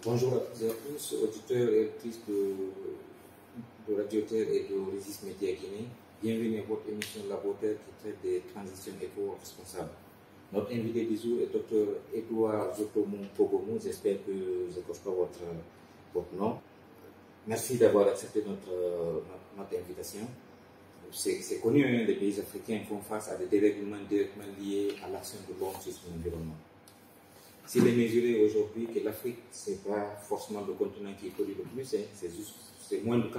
Bonjour à toutes et à tous, auditeurs et auditrices de Radio Terre et de Régis Média Guinée. Bienvenue à votre émission Laboratoire qui traite des transitions éco-responsables. Notre invité du jour est Dr Edouard Zotomou Pogomou. J'espère que je n'écorche pas votre nom. Merci d'avoir accepté notre invitation. C'est connu, hein, les pays africains font face à des dérèglements directement liés à l'action de l'homme sur son environnement. S'il est mesuré aujourd'hui que l'Afrique, ce n'est pas forcément le continent qui pollue le plus, hein, c'est moins de 4%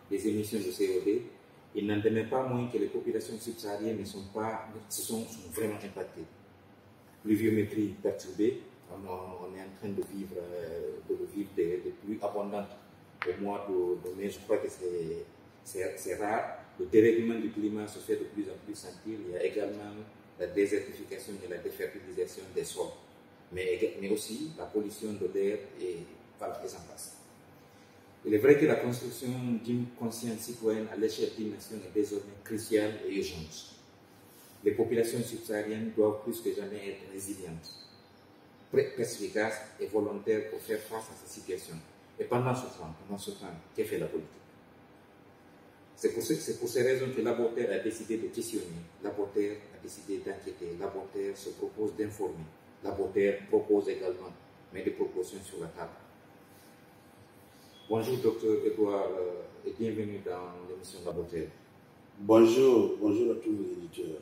des émissions de CO2. Il n'en demeure pas moins que les populations subsahariennes sont vraiment impactées. Pluviométrie perturbée, on est en train de vivre des pluies abondantes au mois de mai. Je crois que c'est rare. Le dérèglement du climat se fait de plus en plus sentir. Il y a également la désertification et la défertilisation des sols, mais aussi la pollution de l'air et voilà, et en passe. Il est vrai que la construction d'une conscience citoyenne à l'échelle d'une nation est désormais cruciale et urgente. Les populations subsahariennes doivent plus que jamais être résilientes, perspicaces et volontaires pour faire face à ces situations. Et pendant ce temps, que fait la politique? C'est pour ces raisons que Laboratoire a décidé de questionner, Laboratoire a décidé d'enquêter, Laboratoire se propose d'informer, Laboratoire propose également, mais des propositions sur la table. Bonjour Dr Edouard et bienvenue dans l'émission Laboratoire. Bonjour à tous les éditeurs.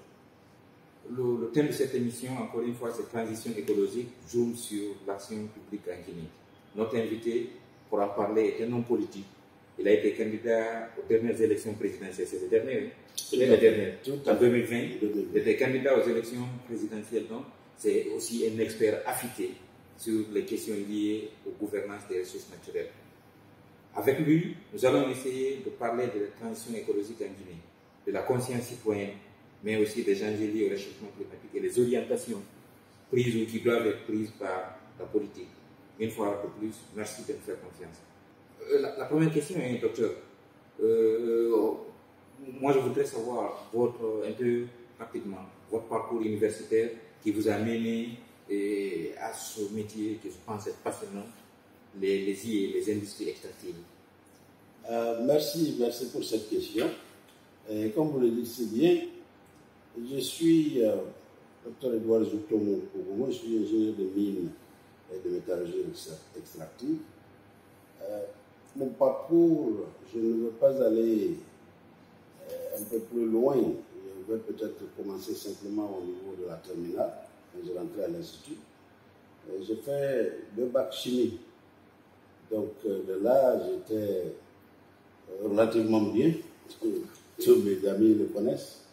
Le thème de cette émission, encore une fois, c'est transition écologique, zoom sur l'action publique en Guinée. Notre invité, pour en parler, est un homme politique. Il a été candidat aux dernières élections présidentielles. C'est le dernier, en 2020. Il était candidat aux élections présidentielles. Donc, c'est aussi un expert affûté sur les questions liées aux gouvernances des ressources naturelles. Avec lui, nous allons essayer de parler de la transition écologique en Guinée, de la conscience citoyenne, mais aussi des enjeux liés au réchauffement climatique et les orientations prises ou qui doivent être prises par la politique. Une fois de plus, merci de nous faire confiance. La première question est, docteur, moi je voudrais savoir un peu rapidement votre parcours universitaire qui vous a mené à ce métier que je pense être passionnant, les industries extractives. Merci pour cette question. Comme vous le dites si bien, je suis Dr Edouard Zotomou Pogomou, je suis ingénieur de mines et de métallurgie extractive. Mon parcours, je ne veux pas aller un peu plus loin. Je vais peut-être commencer simplement au niveau de la terminale, quand je rentrais à l'Institut. J'ai fait 2 bacs chimie. Donc de là, j'étais relativement bien, parce que tous mes amis le connaissent.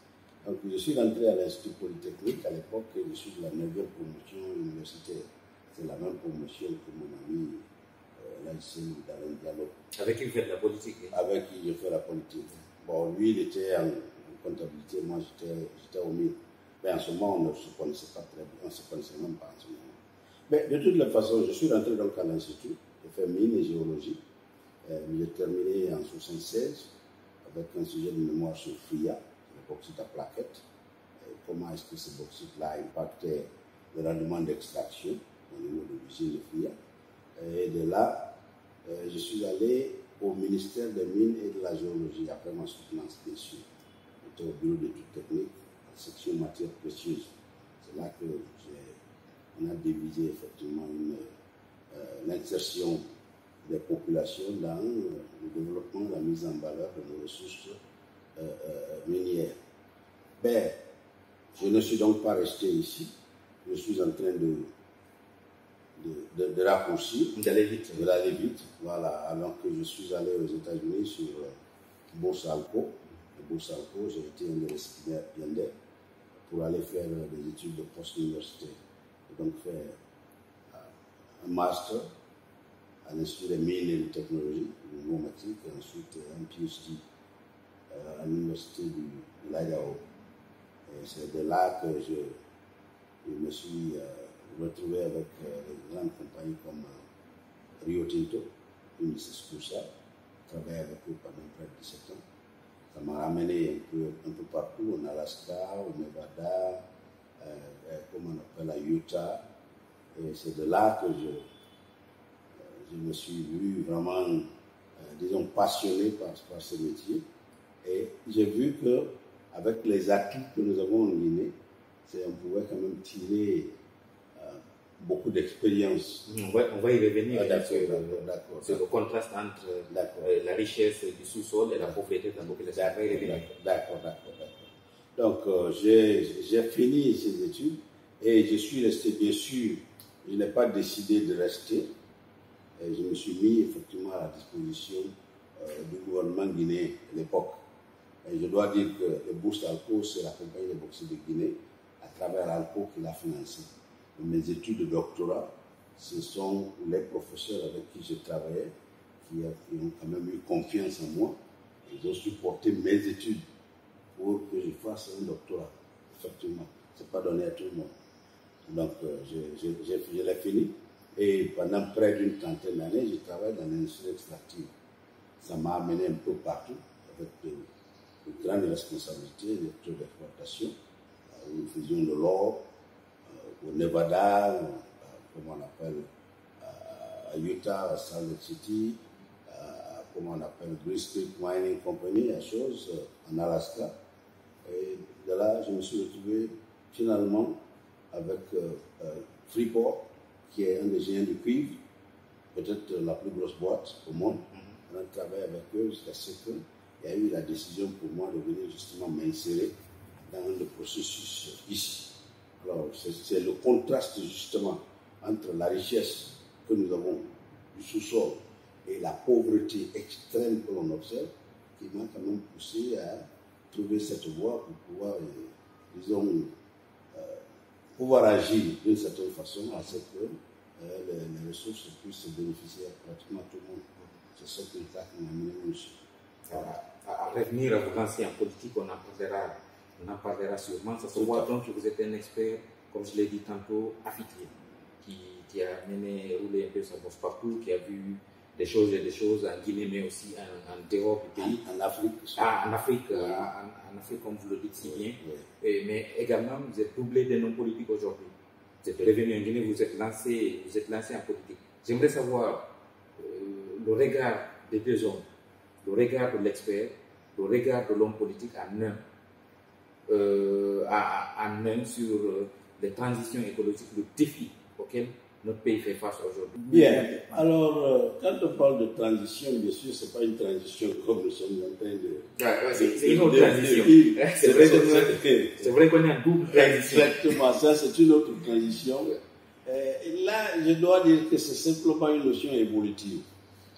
Donc je suis rentré à l'Institut Polytechnique à l'époque, je suis de la 9e promotion universitaire. C'est la même promotion que mon ami Laïsine Darren Diallo. Avec qui vous faites la politique? Avec qui je fais la politique. Bon, lui, il était en comptabilité, moi j'étais au mine. Mais en ce moment, on ne se connaissait pas très bien, on ne se connaissait même pas en ce moment. Mais de toutes les façons, je suis rentré donc à l'Institut, j'ai fait mine et géologie. J'ai terminé en 1976 avec un sujet de mémoire sur FIA, le bauxite à plaquettes. Comment est-ce que ce bauxite-là impactait le rendement d'extraction au niveau de l'usine de FIA. Et de là, je suis allé au ministère des Mines et de la Géologie, après ma soutenance, bien sûr. J'étais au bureau d'études techniques, la section matières précieuses. C'est là que on a divisé effectivement l'insertion des populations dans le développement, la mise en valeur de nos ressources minières. Ben, je ne suis donc pas resté ici. Je suis en train de raccourcir, d'aller vite, voilà, alors que je suis allé aux États-Unis sur Bourse Alco. Bourse Alco, j'ai été un des récipiendaires pour aller faire des études de post-universitaire. J'ai donc fait un master à l'Institut des mines et de technologie du Nouveau-Mexique, et ensuite un PhD à l'Université de l'Idaho. Et c'est de là que je me suis retrouvé avec des grandes compagnies comme Rio Tinto, Unisys Crucial, travaillé avec eux pendant près de 17 ans. Ça m'a ramené un peu partout, en Alaska, au Nevada, comme on appelle à Utah. Et c'est de là que me suis vu vraiment, disons, passionné par ce métier. Et j'ai vu qu'avec les acquis que nous avons en Guinée, on pouvait quand même tirer beaucoup d'expérience. On va y revenir. D'accord. C'est le contraste entre la richesse du sous-sol et la pauvreté de la population. D'accord. Donc, j'ai fini ces études et je suis resté, bien sûr, je n'ai pas décidé de rester. Et je me suis mis effectivement à la disposition du gouvernement guinéen à l'époque. Et je dois dire que le bourse d'Alco, c'est la compagnie des boursiers de Guinée, à travers Alco, qui l'a financé. Mes études de doctorat, ce sont les professeurs avec qui je travaillais, qui ont quand même eu confiance en moi. Ils ont supporté mes études pour que je fasse un doctorat. Effectivement, ce n'est pas donné à tout le monde. Donc, je l'ai fini. Et pendant près d'une trentaine d'années, je travaille dans l'industrie extractive. Ça m'a amené un peu partout, avec de grandes responsabilités, des taux d'exploitation. Nous faisions de l'or au Nevada, comment on appelle, à Utah, à Salt Lake City, comment on appelle, Grease Creek Mining Company, à chose, en Alaska. Et de là, je me suis retrouvé finalement avec Freeport, qui est un des géants du cuivre, peut-être la plus grosse boîte au monde. On a travaillé avec eux jusqu'à ce qu'il y a eu la décision pour moi de venir justement m'insérer dans le processus ici. Alors, c'est le contraste justement entre la richesse que nous avons du sous-sol et la pauvreté extrême que l'on observe qui m'a quand même poussé à trouver cette voie pour pouvoir, disons, pouvoir agir d'une certaine façon à ce que les ressources puissent bénéficier à pratiquement tout le monde. C'est ce qui m'a amené ici. À revenir à vous lancer en politique, on en parlera sûrement. Ça se voit donc que vous êtes un expert, comme je l'ai dit tantôt, affilié, qui a mené rouler un peu sa bosse partout, qui a vu des choses et des choses en Guinée, mais aussi en dehors du pays. En Afrique. En Afrique, comme vous le dites si bien. Oui. Mais également, vous êtes doublé de noms politiques aujourd'hui. Vous êtes revenu en Guinée, vous êtes lancé en politique. J'aimerais savoir le regard des deux hommes, le regard de l'expert, le regard de l'homme politique en un sur les transitions écologiques, le défi auquel notre pays fait face aujourd'hui. Bien. Alors, quand on parle de transition, bien sûr, ce n'est pas une transition comme nous sommes en train de... c'est une autre transition. C'est vrai qu'on est en double transition. Exactement, ça c'est une autre transition. Et là, je dois dire que c'est simplement une notion évolutive.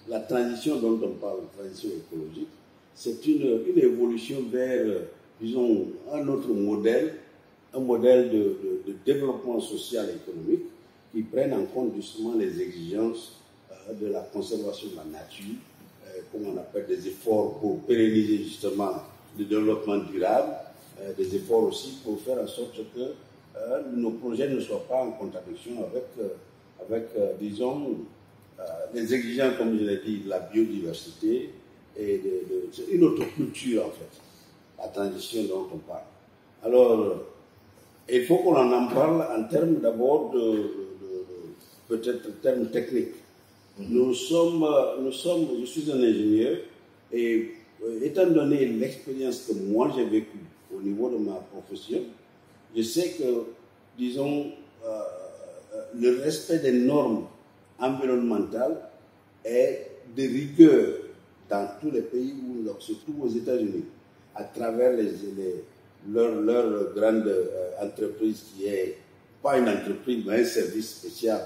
La transition dont on parle, la transition écologique, c'est une évolution vers, disons, un autre modèle, un modèle de développement social et économique qui prennent en compte justement les exigences de la conservation de la nature, comme on appelle des efforts pour pérenniser justement le développement durable, des efforts aussi pour faire en sorte que nos projets ne soient pas en contradiction avec disons, les exigences, comme je l'ai dit, de la biodiversité et une autre culture en fait, la transition dont on parle. Alors, il faut qu'on en parle en termes d'abord peut-être en termes techniques. Je suis un ingénieur et étant donné l'expérience que moi j'ai vécue au niveau de ma profession, je sais que, disons, le respect des normes environnementales est de rigueur dans tous les pays, surtout aux États-Unis, à travers leur grande entreprise qui est pas une entreprise, mais un service spécial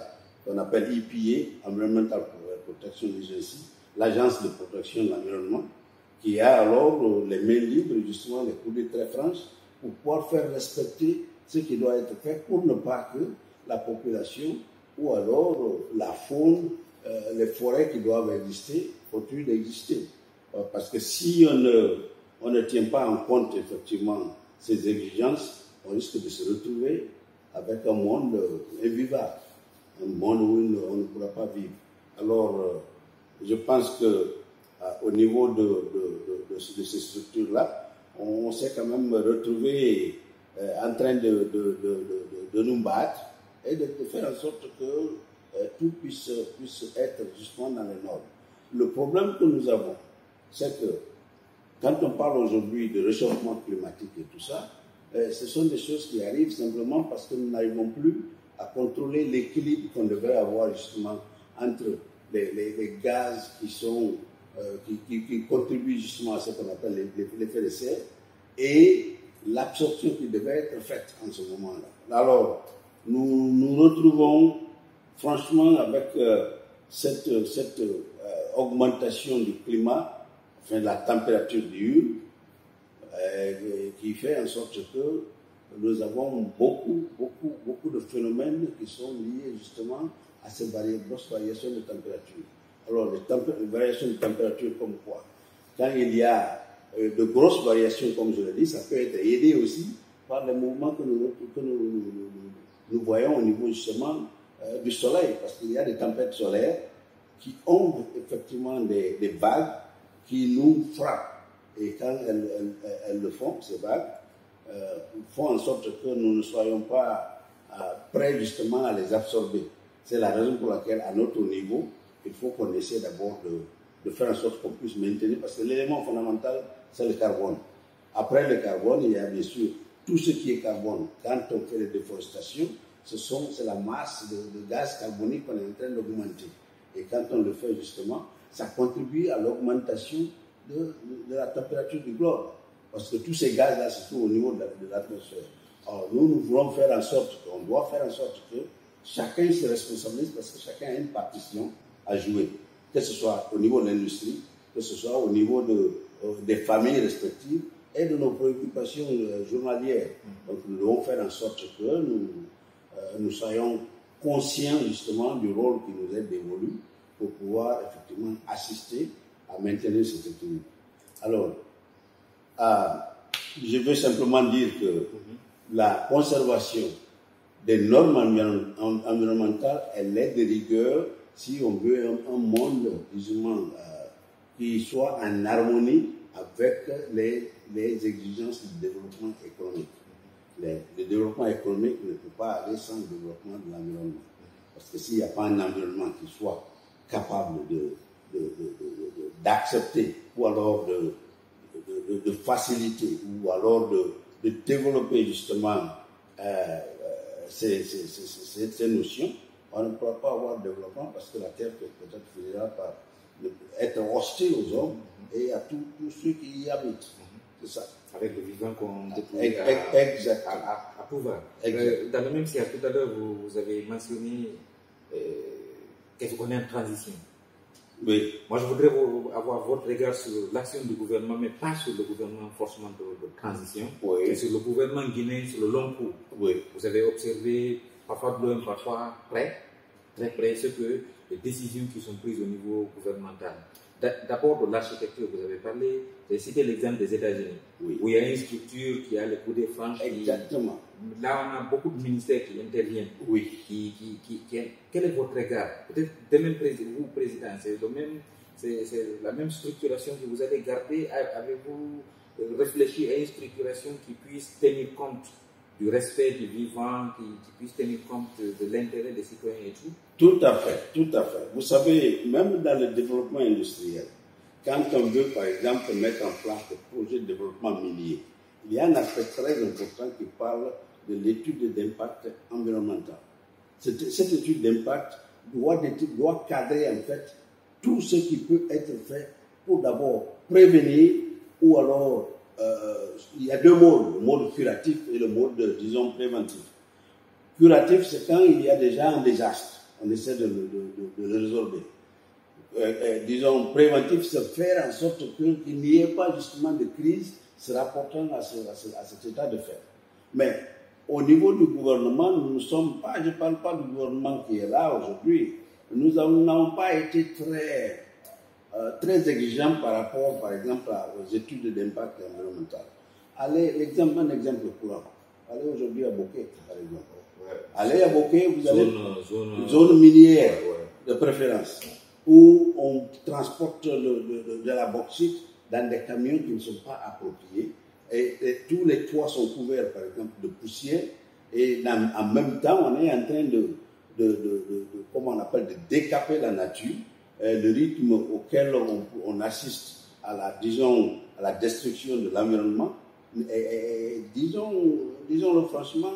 qu'on appelle EPA, Environmental Protection Agency, l'agence de protection de l'environnement, qui a alors les mains libres, justement, les coudées très franches, pour pouvoir faire respecter ce qui doit être fait pour ne pas que la population ou alors la faune, les forêts qui doivent exister, continuent d'exister. Parce que si on ne tient pas en compte effectivement ces exigences, on risque de se retrouver avec un monde invivable, un monde où on ne pourra pas vivre. Alors, je pense qu'au niveau de ces structures-là, on s'est quand même retrouvé en train de nous battre et de faire en sorte que tout puisse être justement dans les normes. Le problème que nous avons, c'est que quand on parle aujourd'hui de réchauffement climatique et tout ça, ce sont des choses qui arrivent simplement parce que nous n'arrivons plus à contrôler l'équilibre qu'on devrait avoir justement entre les gaz qui sont qui contribuent justement à ce qu'on appelle l'effet de serre et l'absorption qui devait être faite en ce moment-là. Alors, nous nous retrouvons franchement avec cette augmentation du climat, enfin de la température diurne, qui fait en sorte que nous avons beaucoup de phénomènes qui sont liés justement à ces grosses variations de température. Alors, les variations de température comme quoi? Quand il y a de grosses variations, comme je l'ai dit, ça peut être aidé aussi par les mouvements que nous voyons au niveau justement du soleil, parce qu'il y a des tempêtes solaires qui ont effectivement des vagues qui nous frappent. Et quand elles le font, ces vagues, font en sorte que nous ne soyons pas prêts justement à les absorber. C'est la raison pour laquelle, à notre niveau, il faut qu'on essaie d'abord de faire en sorte qu'on puisse maintenir, parce que l'élément fondamental, c'est le carbone. Après le carbone, il y a bien sûr tout ce qui est carbone. Quand on fait les déforestations, c'est la masse de gaz carbonique qu'on est en train d'augmenter. Et quand on le fait justement, ça contribue à l'augmentation de la température du globe. Parce que tous ces gaz-là se trouvent au niveau de l'atmosphère. Alors nous voulons faire en sorte, on doit faire en sorte que chacun se responsabilise parce que chacun a une partition à jouer. Que ce soit au niveau de l'industrie, que ce soit au niveau des familles respectives et de nos préoccupations journalières. Donc nous devons faire en sorte que nous soyons conscients justement du rôle qui nous est dévolu pour pouvoir effectivement assister à maintenir cet équilibre. Alors, je veux simplement dire que la conservation des normes environnementales, elle est de rigueur si on veut un monde, disons, qui soit en harmonie avec les exigences du développement économique. Le développement économique ne peut pas aller sans le développement de l'environnement. Parce que s'il n'y a pas un environnement qui soit capable d'accepter ou alors de faciliter ou alors de développer justement ces notions, on ne pourra pas avoir de développement parce que la Terre peut-être finira par être hostile aux hommes et à tous ceux qui y habitent. C'est ça. Avec le vivant qu'on déploie à pouvoir. Dans le même sens, tout à l'heure, vous avez mentionné qu'est-ce qu'on est en transition. Oui. Moi, je voudrais avoir votre regard sur l'action du gouvernement, mais pas sur le gouvernement forcément de transition, mais sur le gouvernement guinéen sur le long cours. Oui. Vous avez observé parfois de loin, parfois près, très près, ce que les décisions qui sont prises au niveau gouvernemental. D'abord, de l'architecture, vous avez parlé, j'ai cité l'exemple des États-Unis, où il y a une structure qui a les coudées franches. Exactement. Là, on a beaucoup de ministères qui interviennent. Oui. Quel est votre regard? Peut-être de même vous, président, c'est la même structuration que vous allez garder. Avez-vous réfléchi à une structuration qui puisse tenir compte du respect du vivant, qui puisse tenir compte de l'intérêt des citoyens et tout? Tout à fait, tout à fait. Vous savez, même dans le développement industriel, quand on veut, par exemple, mettre en place des projets de développement minier, il y a un aspect très important qui parle de l'étude d'impact environnemental. Cette étude d'impact doit cadrer, en fait, tout ce qui peut être fait pour d'abord prévenir ou alors, il y a deux modes, le mode curatif et le mode, disons, préventif. Curatif, c'est quand il y a déjà un désastre. On essaie de le résorber. Disons, préventif, c'est faire en sorte qu'il n'y ait pas justement de crise se rapportant à cet état de fait. Mais au niveau du gouvernement, nous ne sommes pas, je ne parle pas du gouvernement qui est là aujourd'hui, nous n'avons pas été très exigeants par rapport, par exemple, aux études d'impact environnemental. Un exemple courant. Allez aujourd'hui à Boké, par exemple. Allez à Boké, vous avez une zone minière de préférence, où on transporte de la bauxite dans des camions qui ne sont pas appropriés, et tous les toits sont couverts, par exemple, de poussière, et en même temps, on est en train comment on appelle, de décaper la nature, le rythme auquel on assiste à la destruction de l'environnement, disons-le franchement,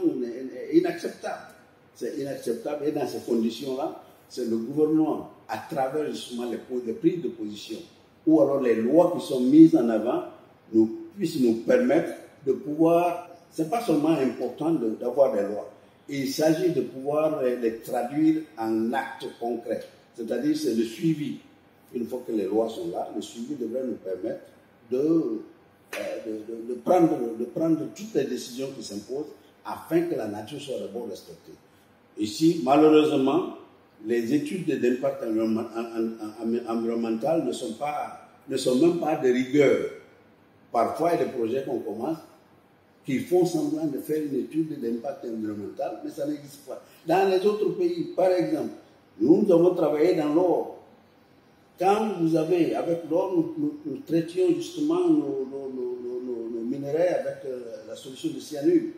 est inacceptable. C'est inacceptable et dans ces conditions-là, c'est le gouvernement, à travers justement les prises de position, ou alors les lois qui sont mises en avant, puissent nous permettre de pouvoir, c'est pas seulement important d'avoir des lois, il s'agit de pouvoir les traduire en actes concrets, c'est-à-dire c'est le suivi. Une fois que les lois sont là, le suivi devrait nous permettre de prendre toutes les décisions qui s'imposent afin que la nature soit d'abord respectée. Ici, malheureusement, les études d'impact environnemental ne sont même pas de rigueur. Parfois, il y a des projets qu'on commence qui font semblant de faire une étude d'impact environnemental, mais ça n'existe pas. Dans les autres pays, par exemple, nous avons travaillé dans l'or. Quand vous avez, avec l'or, nous traitions justement nos minerais avec la solution de cyanure.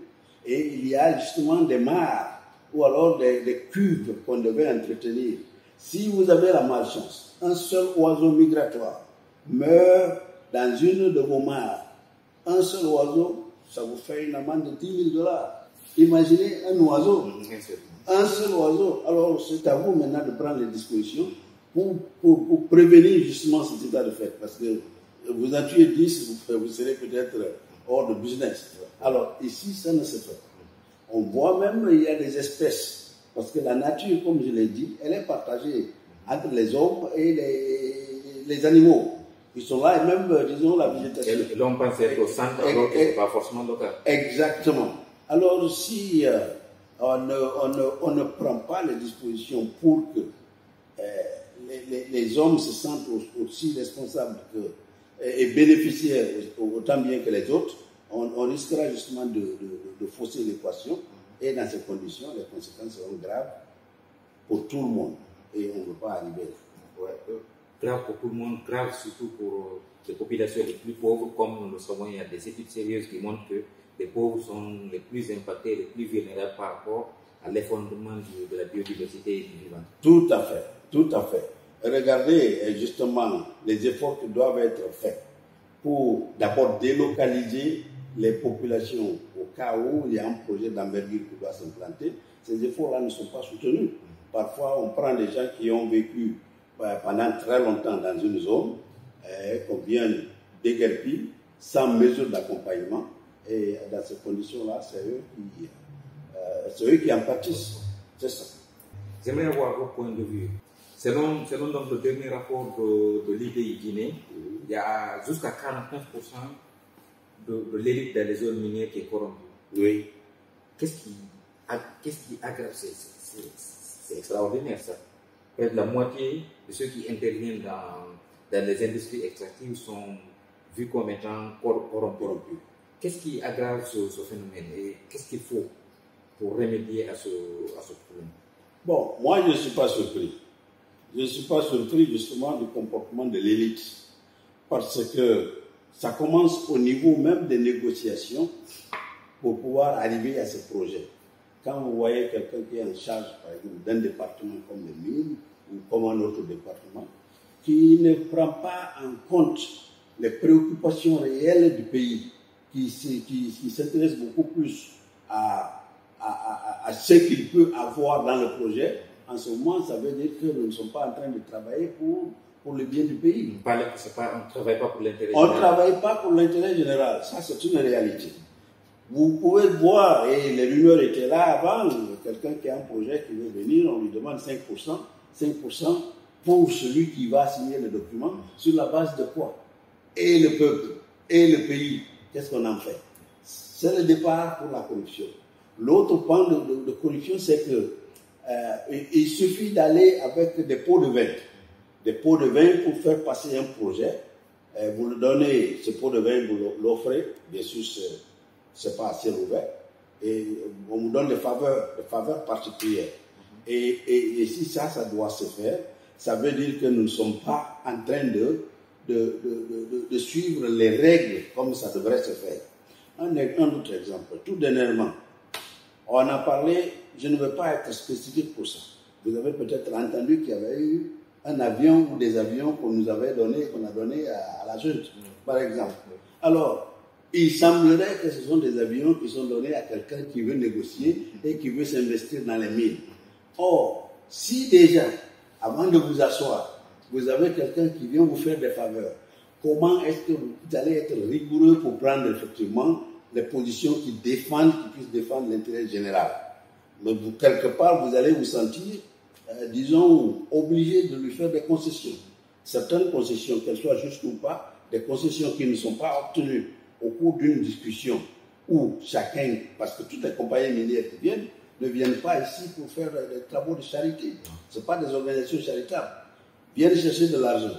Et il y a justement des mares ou alors des cuves qu'on devait entretenir. Si vous avez la malchance, un seul oiseau migratoire meurt dans une de vos mares, un seul oiseau, ça vous fait une amende de $10 000. Imaginez un oiseau, un seul oiseau. Alors c'est à vous maintenant de prendre les dispositions pour prévenir justement cet état de fait. Parce que vous en tuez 10, vous serez peut-être hors de business. Alors ici, ça ne se fait pas. On voit même qu'il y a des espèces, parce que la nature, comme je l'ai dit, elle est partagée entre les hommes et les animaux. Ils sont là et même, disons, la végétation. Et l'homme pense être au centre, alors que ce n'est pas forcément local. Exactement. Alors si on ne prend pas les dispositions pour que les hommes se sentent aussi responsables et bénéficiaires autant bien que les autres, on risquera justement de fausser l'équation, et dans ces conditions, les conséquences seront graves pour tout le monde, et on ne veut pas arriver là. Grave pour tout le monde, grave surtout pour les populations les plus pauvres. Comme nous le savons, il y a des études sérieuses qui montrent que les pauvres sont les plus impactés, les plus vulnérables par rapport à l'effondrement de la biodiversité et du vivant. Tout à fait, tout à fait. Regardez justement les efforts qui doivent être faits pour d'abord délocaliser les populations au cas où il y a un projet d'envergure qui doit s'implanter. Ces efforts-là ne sont pas soutenus. Parfois, on prend des gens qui ont vécu pendant très longtemps dans une zone, qu'on vient déguerpir sans mesure d'accompagnement, et dans ces conditions-là, c'est eux qui en pâtissent. C'est ça. J'aimerais avoir votre point de vue. Selon donc le dernier rapport de l'IDI Guinée, il y a jusqu'à 49% de l'élite dans les zones minières qui est corrompue. Oui. Qu'est-ce qui aggrave? C'est extraordinaire ça. Peut-être la moitié de ceux qui interviennent dans les industries extractives sont vus comme étant corrompus. Qu'est-ce qui aggrave ce phénomène et qu'est-ce qu'il faut pour remédier à ce problème? Bon, moi je ne suis pas surpris. Je ne suis pas surpris justement du comportement de l'élite, parce que ça commence au niveau même des négociations pour pouvoir arriver à ce projet. Quand vous voyez quelqu'un qui est en charge, par exemple, d'un département comme les mines ou comme un autre département, qui ne prend pas en compte les préoccupations réelles du pays, qui s'intéresse beaucoup plus à ce qu'il peut avoir dans le projet, en ce moment, ça veut dire que nous ne sommes pas en train de travailler pour le bien du pays. On ne travaille pas pour l'intérêt général. On ne travaille pas pour l'intérêt général. Ça, c'est une réalité. Vous pouvez voir, et les rumeurs étaient là avant, quelqu'un qui a un projet qui veut venir, on lui demande 5% pour celui qui va signer le document, sur la base de quoi? Et le peuple, et le pays, qu'est-ce qu'on en fait? C'est le départ pour la corruption. L'autre point de corruption, c'est que il suffit d'aller avec des pots de vin. Des pots de vin pour faire passer un projet. Vous le donnez, ce pot de vin, vous l'offrez. Bien sûr, c'est pas à ciel ouvert. Et on vous donne des faveurs particulières. Et si ça doit se faire, ça veut dire que nous ne sommes pas en train de suivre les règles comme ça devrait se faire. Un autre exemple, tout dernièrement, on a parlé je ne veux pas être spécifique pour ça. Vous avez peut-être entendu qu'il y avait eu un avion ou des avions qu'on nous avait donné, qu'on a donné à la junte, par exemple. Alors, il semblerait que ce sont des avions qui sont donnés à quelqu'un qui veut négocier et qui veut s'investir dans les mines. Or, si déjà, avant de vous asseoir, vous avez quelqu'un qui vient vous faire des faveurs, comment est-ce que vous allez être rigoureux pour prendre effectivement les positions qui puissent défendre l'intérêt général? Mais vous, quelque part, vous allez vous sentir, disons, obligé de lui faire des concessions. Certaines concessions, qu'elles soient justes ou pas, des concessions qui ne sont pas obtenues au cours d'une discussion où chacun, parce que toutes les compagnies minières qui viennent, ne viennent pas ici pour faire des travaux de charité. Ce ne sont pas des organisations charitables. Ils viennent chercher de l'argent.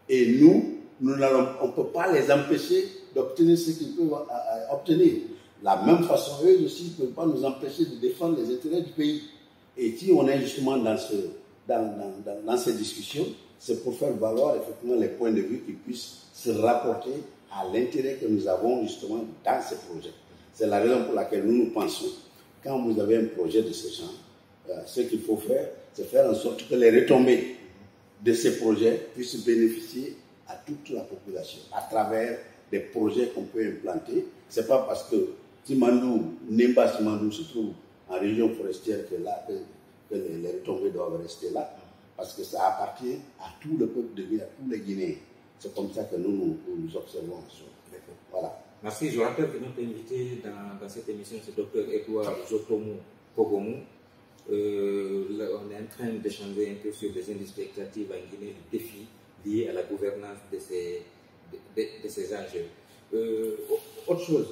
Et nous, on ne peut pas les empêcher d'obtenir ce qu'ils peuvent obtenir. De la même façon, eux aussi ne peuvent pas nous empêcher de défendre les intérêts du pays. Et si on est justement dans ces discussions, c'est pour faire valoir effectivement les points de vue qui puissent se rapporter à l'intérêt que nous avons justement dans ces projets. C'est la raison pour laquelle nous pensons, quand vous avez un projet de ce genre, ce qu'il faut faire, c'est faire en sorte que les retombées de ces projets puissent bénéficier à toute la population, à travers des projets qu'on peut implanter. Ce n'est pas parce que Nimba Simandou se trouve en région forestière que les retombées doivent rester là, parce que ça appartient à tout le peuple de Guinée, à tous les Guinéens. C'est comme ça que nous observons. Voilà. Merci. Je rappelle que notre invité dans cette émission, c'est le Dr Edouard Zotomo Pogomou. On est en train d'échanger un peu sur les indices expectatives en Guinée, les défis liés à la gouvernance de ces enjeux. Autre chose,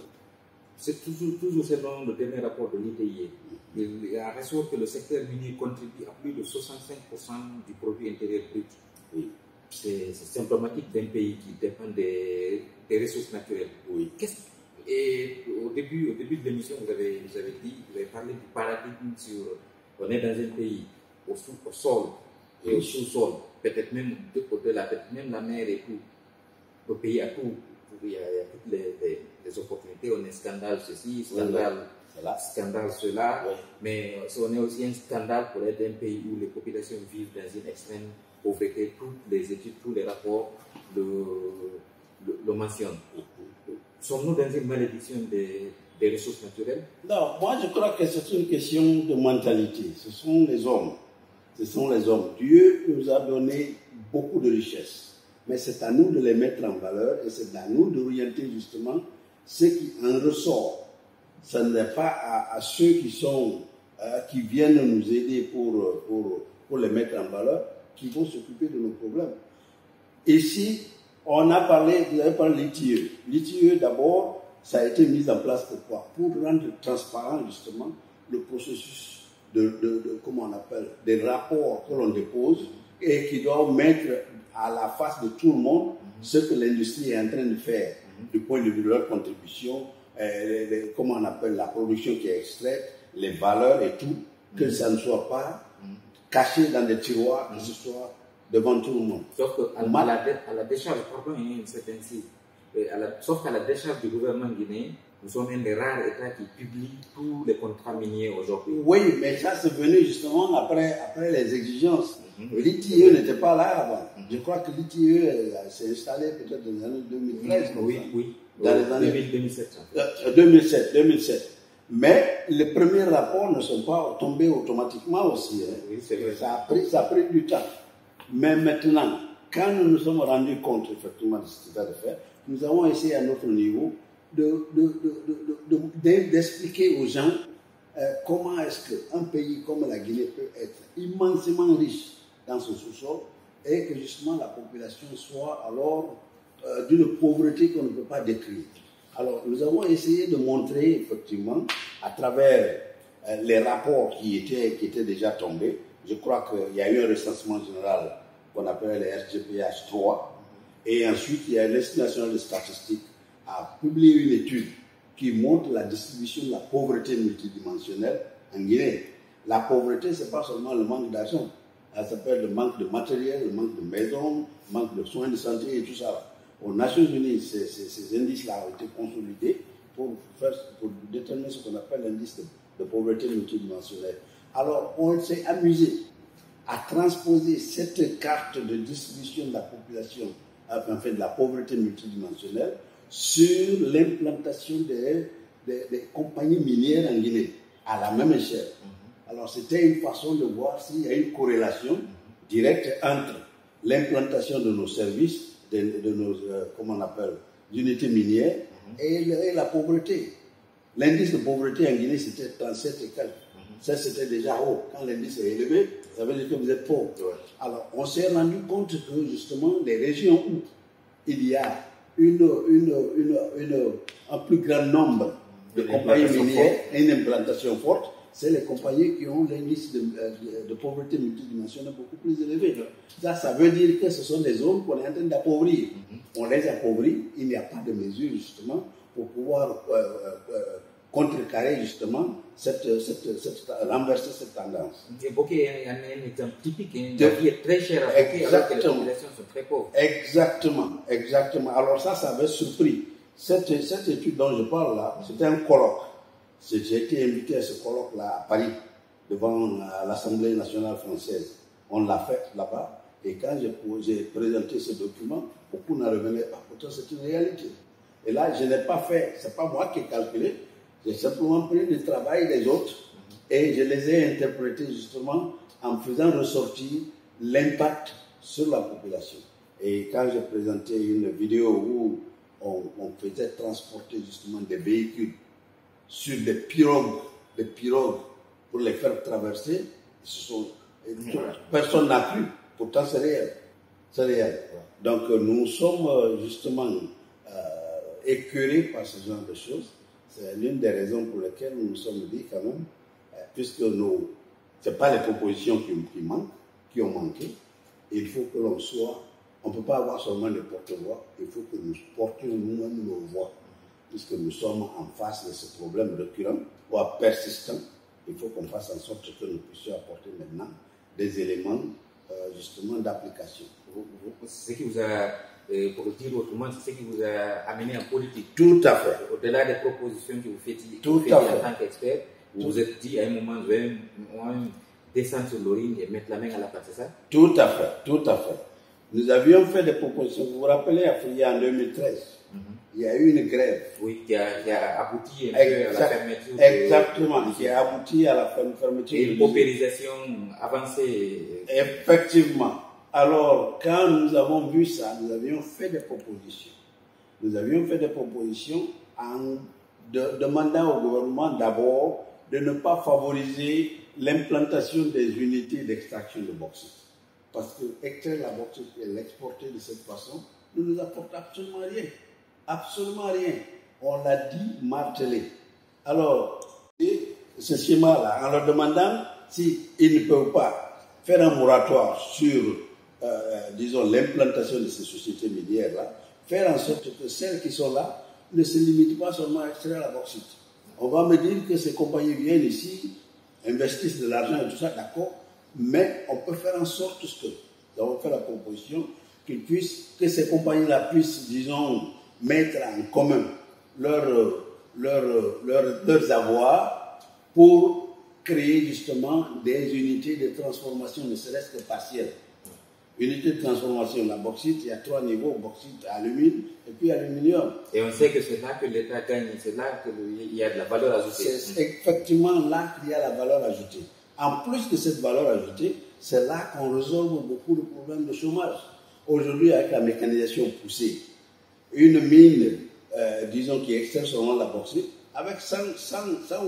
c'est toujours selon le dernier rapport de l'ITIE. Il ressort que le secteur minier contribue à plus de 65% du produit intérieur brut. Oui. C'est symptomatique d'un pays qui dépend des ressources naturelles. Oui. Et au début de l'émission, vous avez parlé du paradigme sur on est dans un pays au sol et au sous-sol, peut-être même au-delà, peut-être même la mer et tout. Le pays a tout. Il y a toutes les opportunités. On est scandale ceci, scandale cela. Oui. Mais on est aussi un scandale pour être un pays où les populations vivent dans une extrême pauvreté. Toutes les études, tous les rapports le mentionnent. Sommes-nous dans une malédiction des ressources naturelles? Non, moi je crois que c'est une question de mentalité. Ce sont les hommes. Ce sont les hommes. Dieu nous a donné beaucoup de richesses. Mais c'est à nous de les mettre en valeur et c'est à nous d'orienter justement ce qui en ressort. Ce n'est pas à ceux qui viennent nous aider pour les mettre en valeur qui vont s'occuper de nos problèmes. Ici, vous avez parlé de l'ITIE. L'ITIE, d'abord, ça a été mis en place pourquoi? Pour rendre transparent justement le processus comment on appelle, des rapports que l'on dépose et qui doivent mettre à la face de tout le monde ce que l'industrie est en train de faire du point de vue de leur contribution, comment on appelle la production qui est extraite, les valeurs et tout, que ça ne soit pas caché dans des tiroirs, que ce soit devant tout le monde. Sauf qu'à la décharge, pardon, c'est ainsi, sauf qu'à la décharge du gouvernement guinéen, nous sommes un des rares États qui publie tous les contrats miniers aujourd'hui. Oui, mais ça c'est venu justement après les exigences. L'ITIE n'était pas là avant. Je crois que l'ITIE s'est installé peut-être dans les années 2013. Oui. Dans les années 2007. 2007. Mais les premiers rapports ne sont pas tombés automatiquement aussi. Hein. Oui, c'est vrai. Ça a pris du temps. Mais maintenant, quand nous nous sommes rendus compte effectivement de ce qu'il fallait faire, nous avons essayé à notre niveau d'expliquer aux gens comment est-ce qu'un pays comme la Guinée peut être immensément riche dans son sous-sol et que justement la population soit alors d'une pauvreté qu'on ne peut pas décrire. Alors nous avons essayé de montrer effectivement à travers les rapports qui étaient déjà tombés. Je crois qu'il y a eu un recensement général qu'on appelle les RGPH 3 et ensuite il y a l'Institut national de statistique a publié une étude qui montre la distribution de la pauvreté multidimensionnelle en Guinée. La pauvreté, ce n'est pas seulement le manque d'argent. Ça s'appelle le manque de matériel, le manque de maisons, le manque de soins de santé et tout ça. Aux Nations Unies, ces indices-là ont été consolidés pour déterminer ce qu'on appelle l'indice de pauvreté multidimensionnelle. Alors, on s'est amusé à transposer cette carte de distribution de la population, enfin de la pauvreté multidimensionnelle, sur l'implantation des compagnies minières en Guinée, à la même échelle. Alors, c'était une façon de voir s'il y a une corrélation directe entre l'implantation de nos services, de nos, comment on appelle, unités minières, et la pauvreté. L'indice de pauvreté en Guinée, c'était 37 et quelques. Ça, c'était déjà haut. Quand l'indice est élevé, ça veut dire que vous êtes pauvre. Alors, on s'est rendu compte que, justement, les régions où il y a un plus grand nombre de compagnies minières et une implantation forte, c'est les compagnies qui ont l'indice de pauvreté multidimensionnelle beaucoup plus élevé. Ça veut dire que ce sont des zones qu'on est en train d'appauvrir. On les appauvrit, il n'y a pas de mesure justement pour pouvoir contrecarrer justement renverser cette tendance. Et Bokeh est un exemple typique. La vie est très chère à Bokeh alors que les populations sont très pauvres. Exactement. Alors ça avait surpris. Cette étude dont je parle là, c'était un colloque. J'ai été invité à ce colloque-là à Paris, devant l'Assemblée nationale française. On l'a fait là-bas, et quand j'ai présenté ce document, beaucoup n'en revenaient pas. Pourtant, c'est une réalité. Et là, je n'ai pas fait, c'est pas moi qui ai calculé, j'ai simplement pris le travail des autres, et je les ai interprétés justement en faisant ressortir l'impact sur la population. Et quand j'ai présenté une vidéo où on faisait transporter justement des véhicules sur des pirogues pour les faire traverser, personne n'a cru. Pourtant, c'est réel. C'est réel. Donc, nous sommes justement écœurés par ce genre de choses. C'est l'une des raisons pour lesquelles nous nous sommes dit quand même, puisque ce n'est pas les propositions qui ont manqué, il faut que l'on soit, on ne peut pas avoir seulement des porte-voix, il faut que nous portions nous-mêmes nos voix. Puisque nous sommes en face de ce problème récurrent, voire persistant, il faut qu'on fasse en sorte que nous puissions apporter maintenant des éléments justement d'application. C'est ce qui vous a, pour le dire autrement, c'est ce qui vous a amené en politique. Tout à fait. Au-delà des propositions que vous faites en tant qu'expert, vous vous êtes dit à un moment, vous allez descendre sur l'orine et mettre la main à la pâte, c'est ça? Tout à fait. Nous avions fait des propositions, vous vous rappelez, en 2013. Il y a eu une grève. Oui, qui a abouti à la fermeture. Exactement, qui a abouti à la fermeture. Et une paupérisation avancée. Effectivement. Alors, quand nous avons vu ça, nous avions fait des propositions. Nous avions fait des propositions en demandant au gouvernement d'abord de ne pas favoriser l'implantation des unités d'extraction de bauxite. Parce que extraire la bauxite et l'exporter de cette façon ne nous apporte absolument rien. Absolument rien. On l'a dit, martelé. Alors, ce schéma-là, en leur demandant s'ils ne peuvent pas faire un moratoire sur, disons, l'implantation de ces sociétés minières-là, faire en sorte que celles qui sont là ne se limitent pas seulement à extraire la bauxite. On va me dire que ces compagnies viennent ici, investissent de l'argent et tout ça, d'accord, mais on peut faire en sorte que, nous avons fait la proposition, que ces compagnies-là puissent, disons, mettre en commun leurs avoirs pour créer justement des unités de transformation, ne serait-ce que partielle. Unité de transformation, la bauxite, il y a 3 niveaux, bauxite, alumine et puis aluminium. Et on sait que c'est là que l'État gagne, c'est là qu'il y a de la valeur ajoutée. C'est effectivement là qu'il y a la valeur ajoutée. En plus de cette valeur ajoutée, c'est là qu'on résolve beaucoup de problèmes de chômage. Aujourd'hui, avec la mécanisation poussée, une mine, disons, qui extrait seulement la bauxite, avec 100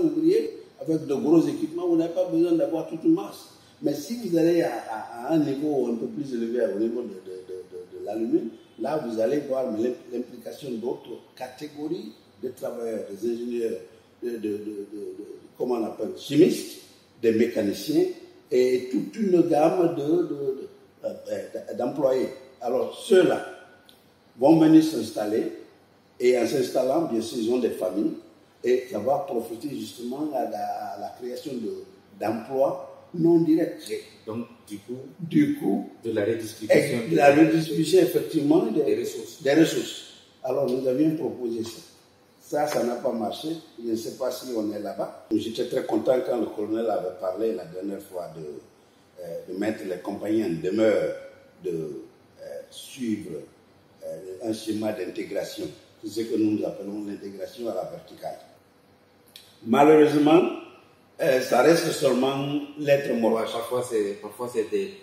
ouvriers, avec de gros équipements, vous n'avez pas besoin d'avoir toute une masse. Mais si vous allez à un niveau un peu plus élevé, au niveau de l'alumine, là, vous allez voir l'implication d'autres catégories de travailleurs, des ingénieurs, comment on appelle, chimistes, des mécaniciens, et toute une gamme d'employés. Alors, ceux-là vont venir s'installer, et en s'installant, bien sûr, ils ont des familles, et ça va profiter justement à la création d'emplois non directs. Donc, du coup, de la redistribution. De la redistribution, effectivement, des ressources. Alors, nous avions proposé ça. Ça n'a pas marché. Je ne sais pas si on est là-bas. J'étais très content quand le colonel avait parlé la dernière fois de mettre les compagnies en demeure de suivre un schéma d'intégration. C'est ce que nous appelons l'intégration à la verticale. Malheureusement, ça reste seulement lettre morte. Parfois, c'est des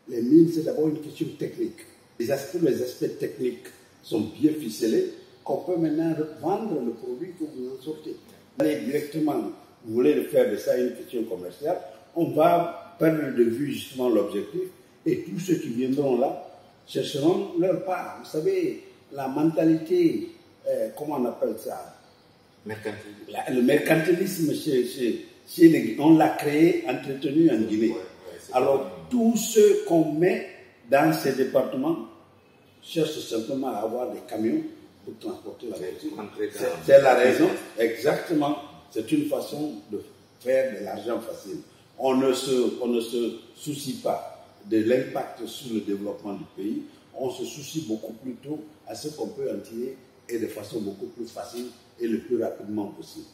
Les mines, c'est d'abord une question technique. Les aspects techniques sont bien ficelés, qu'on peut maintenant vendre le produit que vous en sortez. Allez directement, vous voulez faire de ça une question commerciale, on va perdre de vue justement l'objectif, et tous ceux qui viendront là chercheront leur part. Vous savez, la mentalité, comment on appelle ça? Le mercantilisme, on l'a créé, entretenu en Guinée. Alors, tous ceux qu'on met dans ces départements cherchent simplement à avoir des camions pour transporter la voiture. C'est la raison, exactement. C'est une façon de faire de l'argent facile. On ne se soucie pas de l'impact sur le développement du pays. On se soucie beaucoup plutôt à ce qu'on peut en tirer et de façon beaucoup plus facile et le plus rapidement possible.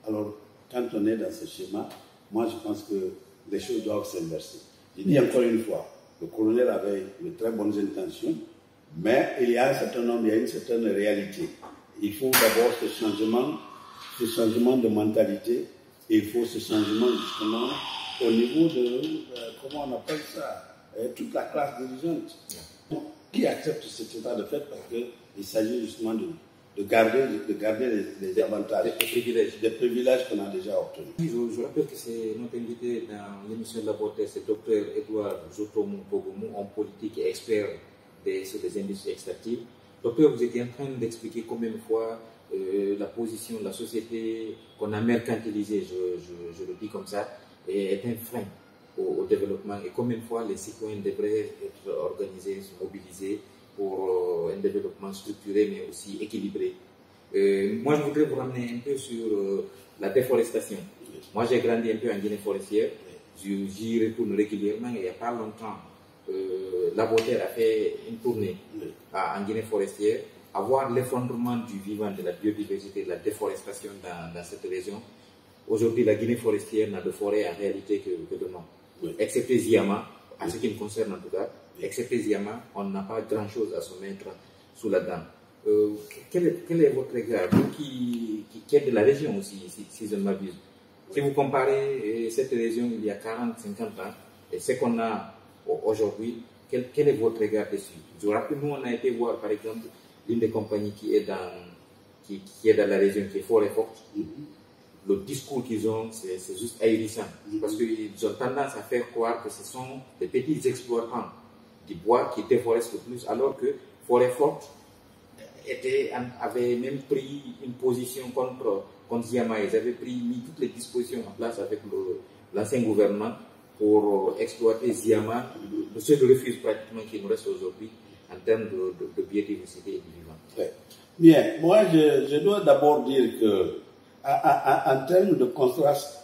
Alors, quand on est dans ce schéma, moi je pense que les choses doivent s'inverser. Je dis encore une fois, le colonel avait de très bonnes intentions, mais il y a une certaine réalité. Il faut d'abord ce changement de mentalité, et il faut ce changement justement au niveau de, comment on appelle ça, toute la classe dirigeante. Qui accepte cet état de fait parce qu'il s'agit justement de garder les avantages, des privilèges qu'on a déjà obtenus. Je rappelle que c'est notre invité dans l'émission de la Portée, c'est Dr Edouard Jotomo Pogomo, homme politique et expert sur les industries extractives. Docteur, vous étiez en train d'expliquer combien de fois la position de la société qu'on a mercantilisée, je le dis comme ça, est un frein au développement, et combien de fois les citoyens devraient être organisés, se mobiliser pour un développement structuré mais aussi équilibré. Moi, je voudrais vous ramener un peu sur la déforestation. Moi, j'ai grandi un peu en Guinée forestière. J'y retourne régulièrement. Et il n'y a pas longtemps, la Boter a fait une tournée en Guinée forestière. À voir l'effondrement du vivant, de la biodiversité, de la déforestation dans cette région. Aujourd'hui, la Guinée forestière n'a de forêt en réalité que de nom. Excepté Ziama, en ce qui me concerne en tout cas, excepté Ziama, on n'a pas grand-chose à se mettre sous la dent. Quel est votre regard, vous qui êtes de la région aussi, si je ne m'abuse? Si vous comparez cette région il y a 40, 50 ans et ce qu'on a aujourd'hui, quel est votre regard dessus? Je vous rappelle, nous on a été voir par exemple l'une des compagnies qui est dans la région, qui est Forêt Forte. Le discours qu'ils ont, c'est juste ahurissant. Parce qu'ils ont tendance à faire croire que ce sont des petits exploitants du bois qui déforestent le plus, alors que Forêt Forte avait même pris une position contre Ziama. Ils avaient mis toutes les dispositions en place avec l'ancien gouvernement pour exploiter Ziama, le seul refuge pratiquement qui nous reste aujourd'hui en termes de biodiversité et du vivant. Ouais. Bien, moi je dois d'abord dire que en termes de contraste,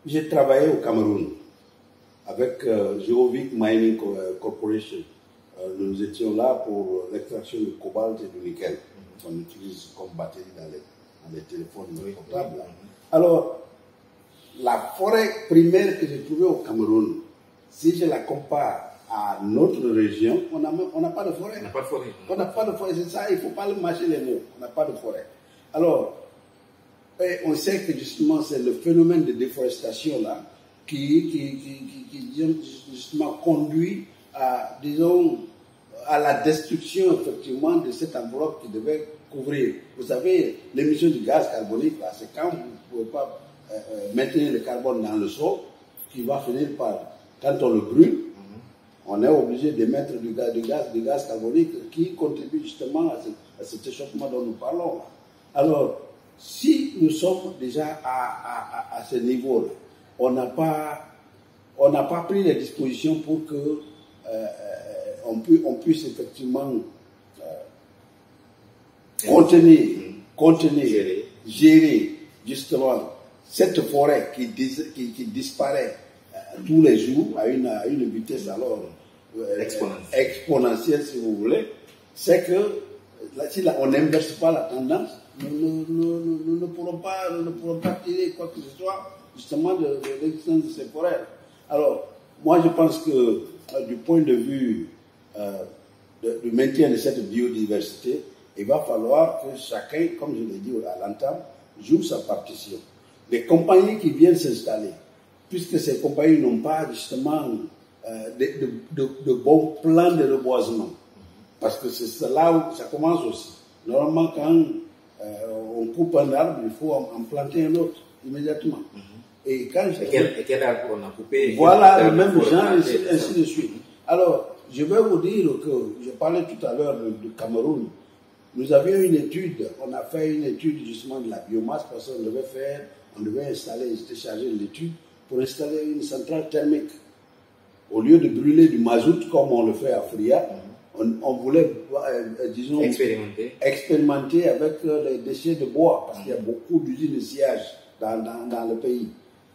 j'ai travaillé au Cameroun avec Geovic Mining Corporation. Nous étions là pour l'extraction du cobalt et du nickel qu'on utilise comme batterie dans les téléphones portables. Alors, la forêt primaire que j'ai trouvée au Cameroun, si je la compare à notre région, on n'a pas de forêt. On n'a pas de forêt, c'est ça, il ne faut pas le mâcher les mots. On n'a pas de forêt. Alors, on sait que justement c'est le phénomène de déforestation là qui justement conduit à, disons, à la destruction effectivement de cette enveloppe qui devait couvrir. Vous savez, l'émission du gaz carbonique là, c'est quand vous ne pouvez pas maintenir le carbone dans le sol qui va finir par, quand on le brûle, on est obligé de mettre du gaz carbonique qui contribue justement à cet échauffement dont nous parlons là. Alors, si nous sommes déjà à ce niveau-là, on n'a pas pris les dispositions pour que on puisse effectivement contenir, gérer justement cette forêt qui disparaît tous les jours à une vitesse alors exponentielle si vous voulez. C'est que si on n'inverse pas la tendance, nous ne pourrons pas tirer quoi que ce soit justement de l'existence de ces forêts. Alors, moi je pense que du point de vue du maintien de cette biodiversité, il va falloir que chacun, comme je l'ai dit à l'entame, joue sa partition. Les compagnies qui viennent s'installer, puisque ces compagnies n'ont pas justement de bons plans de reboisement, parce que c'est là où ça commence aussi. Normalement, quand on coupe un arbre, il faut en planter un autre immédiatement. Et quel arbre on a coupé? Voilà, le même genre, ainsi de suite. Alors, je vais vous dire que, je parlais tout à l'heure du Cameroun, nous avions une étude, on a fait une étude justement de la biomasse, parce qu'on devait installer, j'étais chargé de l'étude, pour installer une centrale thermique. Au lieu de brûler du mazout comme on le fait à Fria, on voulait, disons, expérimenter avec les déchets de bois, parce qu'il y a beaucoup d'usines de sciage dans le pays.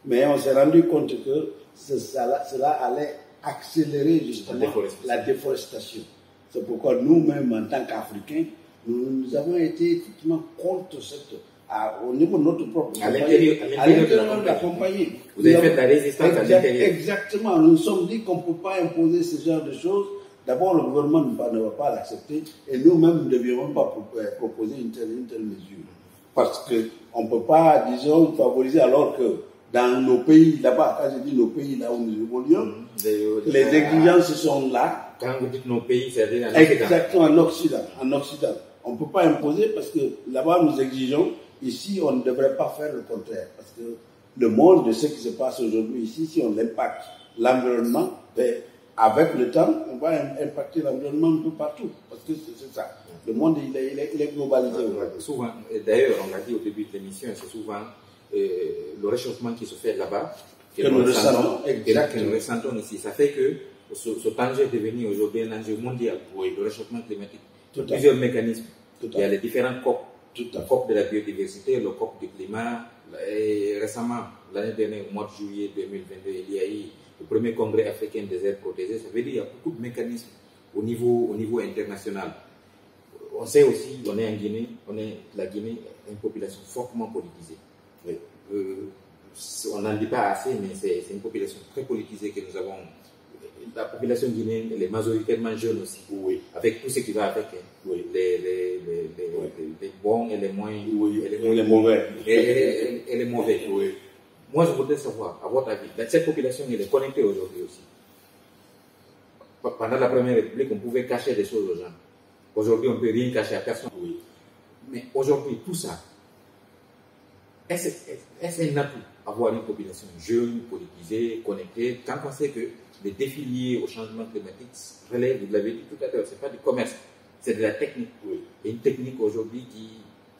Mais on s'est rendu compte que cela allait accélérer justement la déforestation. C'est pourquoi nous-mêmes, en tant qu'Africains, nous avons été effectivement contre au niveau de notre propre compagnie. À l'intérieur de la compagnie. Vous avez fait la résistance à l'intérieur. Exactement. Nous nous sommes dit qu'on ne peut pas imposer ce genre de choses. D'abord, le gouvernement ne va pas l'accepter et nous-mêmes, nous ne devions pas proposer une telle mesure. Parce qu'on ne peut pas, disons, favoriser alors que dans nos pays, là-bas, quand je dis nos pays, là où nous évoluons, les exigences sont là. Quand vous dites nos pays, c'est-à-dire en Occident. Exactement, en Occident. On ne peut pas imposer parce que là-bas, nous exigeons. Ici, on ne devrait pas faire le contraire. Parce que le monde de ce qui se passe aujourd'hui ici, si on impacte l'environnement, avec le temps, on va impacter l'environnement un peu partout. Parce que c'est ça. Le monde, il est globalisé. Souvent, d'ailleurs, on l'a dit au début de l'émission, c'est souvent le réchauffement qui se fait là-bas que nous ressentons ici. Ça fait que ce danger est devenu aujourd'hui un enjeu mondial pour le réchauffement climatique. Plusieurs mécanismes. Il y a les différents COP. Le COP de la biodiversité, le COP du climat. Et récemment, l'année dernière, au mois de juillet 2022, il y a eu le premier congrès africain des aires protégées. Ça veut dire qu'il y a beaucoup de mécanismes au niveau international. On sait aussi, on est en Guinée, la Guinée est une population fortement politisée. Oui. On n'en dit pas assez, mais c'est une population très politisée que nous avons. La population guinéenne, elle est majoritairement jeune aussi, oui. Avec tout ce qui va avec oui. les bons et les moins, et les mauvais. Et les mauvais. Oui. Moi, je voudrais savoir, à votre avis, cette population, elle est connectée aujourd'hui aussi. Pendant la Première République, on pouvait cacher des choses aux gens. Aujourd'hui, on ne peut rien cacher à personne. Oui. Mais aujourd'hui, tout ça, est-ce un atout avoir une population jeune, politisée, connectée, quand on sait que les défis liés au changement climatique relèvent, vous l'avez dit tout à l'heure, ce n'est pas du commerce, c'est de la technique. Oui. Et une technique aujourd'hui qui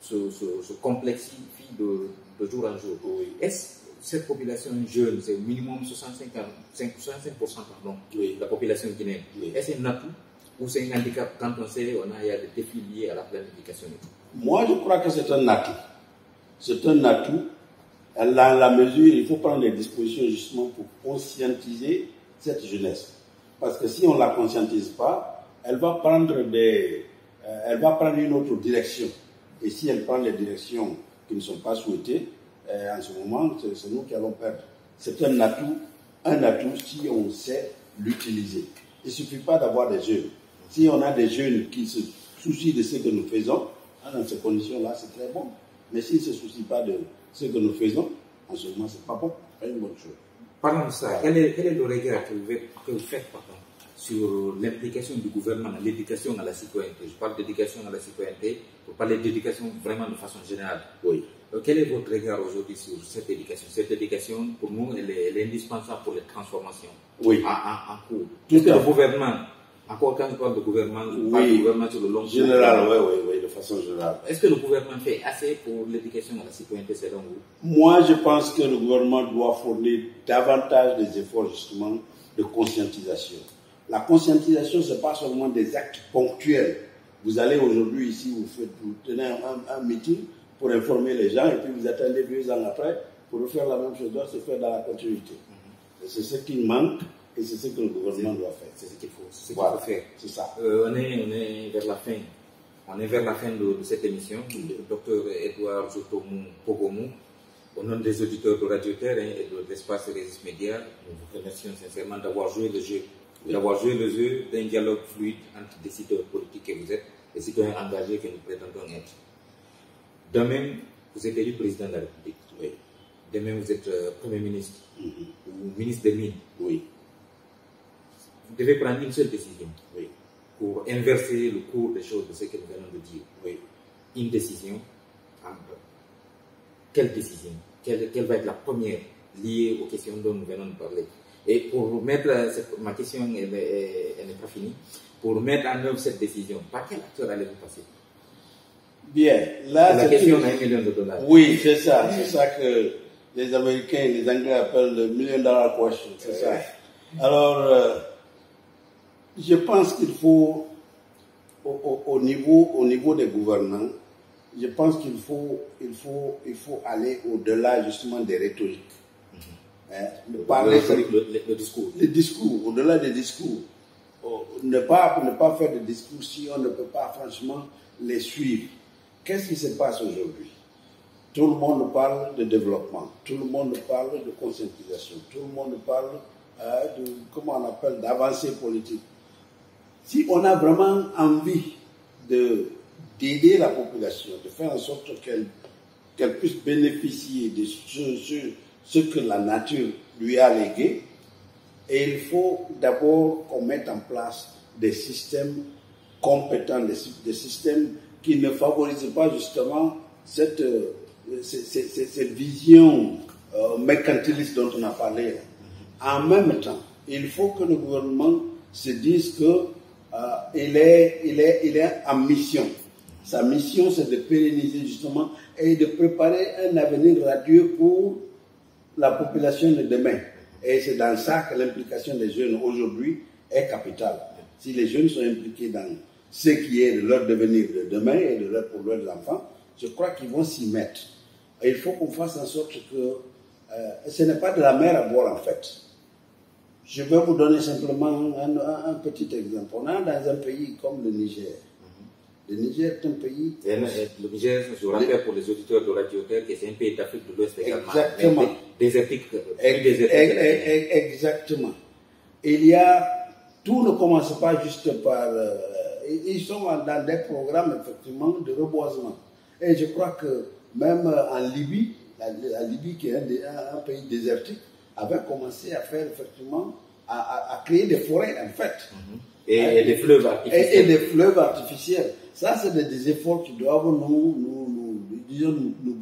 se complexifie de jour en jour. Oui. Est-ce cette population jeune, c'est au minimum 65% pardon, oui. La population guinéenne, oui. Est-ce un atout ou c'est un handicap quand on sait qu'il y a des défis liés à la planification? Moi, je crois que c'est un atout. C'est un atout. Dans la mesure, il faut prendre des dispositions justement pour conscientiser cette jeunesse. Parce que si on ne la conscientise pas, elle va prendre une autre direction. Et si elle prend des directions qui ne sont pas souhaitées, en ce moment, c'est nous qui allons perdre. C'est un atout si on sait l'utiliser. Il ne suffit pas d'avoir des jeunes. Si on a des jeunes qui se soucient de ce que nous faisons, dans ces conditions-là, c'est très bon. Mais s'ils ne se soucient pas de ce que nous faisons, en ce moment, ce n'est pas bon, c'est pas une bonne chose. Parlons de ça. Quel est le regard que vous faites sur l'implication du gouvernement dans l'éducation à la citoyenneté? Je parle d'éducation à la citoyenneté, pour parler d'éducation vraiment de façon générale. Oui. Quel est votre regard aujourd'hui sur cette éducation? Cette éducation, pour nous, elle est indispensable pour les transformations. Oui. En cours. Tout le gouvernement, encore quand je parle de gouvernement, je parle de gouvernement sur le long terme. Général, oui, de façon générale. Est-ce que le gouvernement fait assez pour l'éducation à la citoyenneté selon vous? Moi, je pense que le gouvernement doit fournir davantage des efforts justement de conscientisation. La conscientisation, ce n'est pas seulement des actes ponctuels. Vous allez aujourd'hui ici, vous tenez un meeting pour informer les gens et puis vous attendez 2 ans après pour refaire la même chose, doit se faire dans la continuité. C'est ce qui manque et c'est ce que le gouvernement doit faire. C'est ce qu'il faut, faut faire. C'est ça. On est vers la fin On est vers la fin de cette émission. Le docteur Edouard Jotomou Pogomou, au nom des auditeurs de Radio Terre et de l'espace Régis Média, nous vous remercions sincèrement d'avoir joué le jeu, d'un dialogue fluide entre décideurs politiques que vous êtes et citoyens engagés que nous prétendons être. Demain, vous êtes élu président de la République. Oui. Demain, vous êtes Premier ministre ou ministre des Mines. Oui. Vous devez prendre une seule décision. Oui. Pour inverser le cours des choses de ce que nous venons de dire. Oui. Une décision. Quelle décision? Quelle va être la première liée aux questions dont nous venons de parler? Et pour mettre, ma question elle n'est pas finie, pour mettre en œuvre cette décision, par quel acteur allez-vous passer? Bien, là, la question à $1 million. Oui, c'est ça que les Américains et les Anglais appellent le $1 million question, c'est ça. Alors, je pense qu'il faut, au niveau des gouvernants, je pense qu'il faut aller au-delà justement des rhétoriques. Le discours. Le discours, au-delà des discours. Ne pas faire de discours si on ne peut pas franchement les suivre. Qu'est-ce qui se passe aujourd'hui? Tout le monde parle de développement, tout le monde parle de conscientisation, tout le monde parle de, comment on appelle, d'avancée politique. Si on a vraiment envie d'aider la population, de faire en sorte qu'elle puisse bénéficier de ce que la nature lui a légué, et il faut d'abord qu'on mette en place des systèmes compétents, des systèmes qui ne favorisent pas justement cette vision mercantiliste dont on a parlé. En même temps, il faut que le gouvernement se dise qu'il est en mission. Sa mission, c'est de pérenniser justement et de préparer un avenir radieux pour la population de demain. Et c'est dans ça que l'implication des jeunes aujourd'hui est capitale. Si les jeunes sont impliqués dans ce qui est de leur devenir de demain et de leur problème de l'enfant, je crois qu'ils vont s'y mettre. Et il faut qu'on fasse en sorte que ce n'est pas de la mer à boire en fait. Je vais vous donner simplement un petit exemple. On est dans un pays comme le Niger. Le Niger est un pays... Le Niger, je vous rappelle pour les auditeurs de Radio Terre que c'est un pays d'Afrique de l'Ouest également. Exactement. Désertique. Exactement. Tout ne commence pas juste par... ils sont dans des programmes, effectivement, de reboisement. Et je crois que même en Libye, la Libye qui est un pays désertique, avait commencé à faire, effectivement, à créer des forêts, en fait. Et des fleuves artificiels. Et des fleuves artificiels. Ça, c'est des efforts qui doivent nous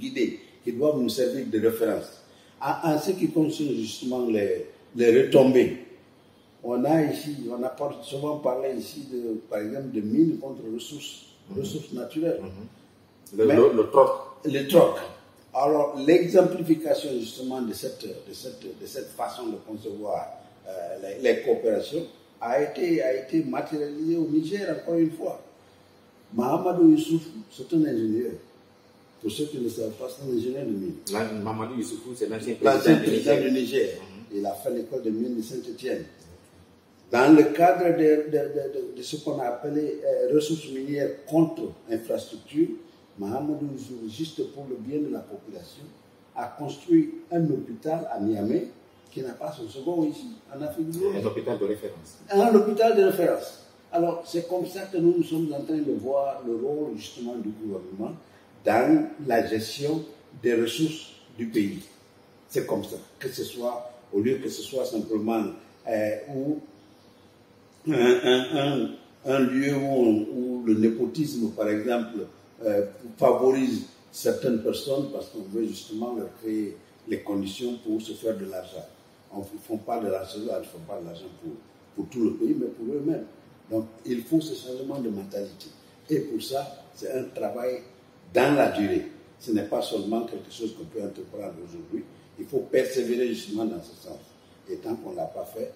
guider, qui doivent nous servir de référence. En ce qui concerne justement les retombées, on a souvent parlé ici, par exemple, de mines contre ressources naturelles. Le troc. Le troc. Alors, l'exemplification justement de cette façon de concevoir les coopérations a été matérialisée au Niger, encore une fois. Mahamadou Youssoufou, c'est un ingénieur. Pour ceux qui ne savent pas, c'est un ingénieur de mine. Mahamadou Youssoufou, c'est l'ancien président du Niger. Il a fait l'école de mine de Saint-Étienne. Dans le cadre de ce qu'on a appelé ressources minières contre infrastructure, Mahamadou Youssoufou, juste pour le bien de la population, a construit un hôpital à Niamey qui n'a pas son second ici, en Afrique du Nord. Un hôpital de référence. Un hôpital de référence. Alors, c'est comme ça que nous sommes en train de voir le rôle justement du gouvernement dans la gestion des ressources du pays. C'est comme ça. Que ce soit, au lieu que ce soit simplement un lieu où le népotisme, par exemple, favorise certaines personnes parce qu'on veut justement leur créer les conditions pour se faire de l'argent. Ils ne font pas de l'argent, ils ne font pas de l'argent pour tout le pays, mais pour eux-mêmes. Donc, il faut ce changement de mentalité. Et pour ça, c'est un travail dans la durée. Ce n'est pas seulement quelque chose qu'on peut entreprendre aujourd'hui. Il faut persévérer justement dans ce sens. Et tant qu'on ne l'a pas fait,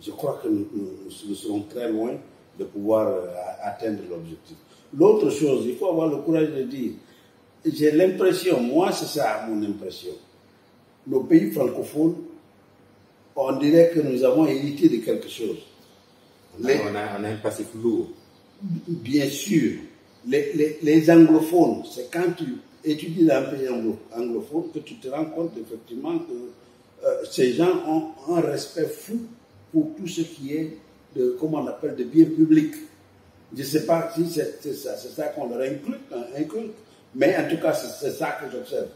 je crois que nous serons très loin de pouvoir atteindre l'objectif. L'autre chose, il faut avoir le courage de dire, j'ai l'impression, moi c'est ça mon impression, nos pays francophones, on dirait que nous avons hérité de quelque chose. On a un passif lourd. Bien sûr, les anglophones, c'est quand tu étudies dans un pays anglophone que tu te rends compte effectivement que ces gens ont un respect fou pour tout ce qui est de, comment on appelle, de biens publics. Je ne sais pas si c'est ça qu'on leur inculque, mais en tout cas, c'est ça que j'observe.